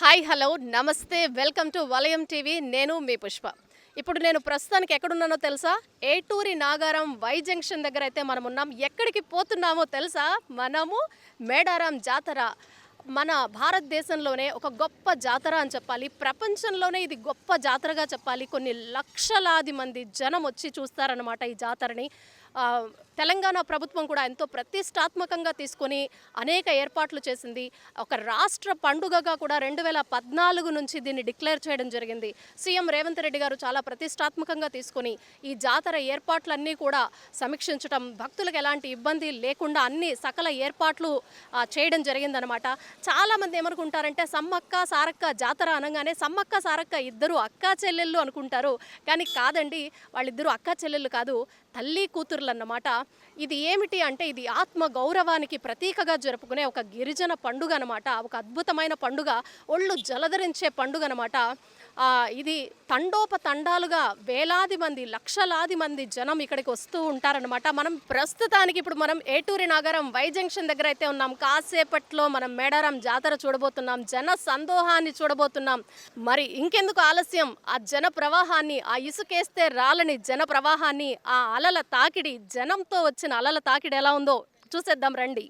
Hi hello నమస్తే welcome to వలయం TV. నేను మీ పుష్ప. ఇప్పుడు నేను ప్రస్తుతానికి ఎక్కడున్నానో తెలుసా? ఏటూరి నాగారం వై జంక్షన్ దగ్గర అయితే మనం ఉన్నాం. ఎక్కడికి పోతున్నామో తెలుసా? మనము మేడారం జాతర. మన భారతదేశంలోనే ఒక గొప్ప జాతర అని చెప్పాలి. ప్రపంచంలోనే ఇది గొప్ప జాతరగా చెప్పాలి. కొన్ని లక్షలాది మంది జనం వచ్చి చూస్తారన్నమాట ఈ జాతరని. తెలంగాణ ప్రభుత్వం కూడా ఎంతో ప్రతిష్టాత్మకంగా తీసుకొని అనేక ఏర్పాట్లు చేసింది. ఒక రాష్ట్ర పండుగగా కూడా 2014 నుంచి దీన్ని డిక్లేర్ చేయడం జరిగింది. సీఎం రేవంత్ రెడ్డి గారు చాలా ప్రతిష్టాత్మకంగా తీసుకొని ఈ జాతర ఏర్పాట్లన్నీ కూడా సమీక్షించడం, భక్తులకు ఎలాంటి ఇబ్బంది లేకుండా అన్ని సకల ఏర్పాట్లు చేయడం జరిగిందనమాట. చాలామంది ఏమనుకుంటారంటే సమ్మక్క సారక్క జాతర అనగానే సమ్మక్క సారక్క ఇద్దరు అక్కా చెల్లెళ్ళు అనుకుంటారు. కానీ కాదండి, వాళ్ళిద్దరూ అక్కా చెల్లెళ్ళు కాదు, తల్లి కూతుర్లు అన్నమాట. ఇది ఏమిటి అంటే ఇది ఆత్మ గౌరవానికి ప్రతీకగా జరుపుకునే ఒక గిరిజన పండుగ అనమాట. ఒక అద్భుతమైన పండుగ, ఒళ్ళు జలధరించే పండుగ అనమాట. ఇది తండోపతండాలుగా వేలాది మంది, లక్షలాది మంది జనం ఇక్కడికి వస్తూ ఉంటారనమాట. మనం ప్రస్తుతానికి ఇప్పుడు మనం ఏటూరి నాగారం వై జంక్షన్ దగ్గర అయితే ఉన్నాం. కాసేపట్లో మనం మేడారం జాతర చూడబోతున్నాం, జన సందోహాన్ని చూడబోతున్నాం. మరి ఇంకెందుకు ఆలస్యం? ఆ జన ప్రవాహాన్ని, ఆ ఇసుకేస్తే రాలని జన ప్రవాహాన్ని, ఆ అలల తాకిడి, జనంతో వచ్చిన అలల తాకిడి ఎలా ఉందో చూసేద్దాం రండి.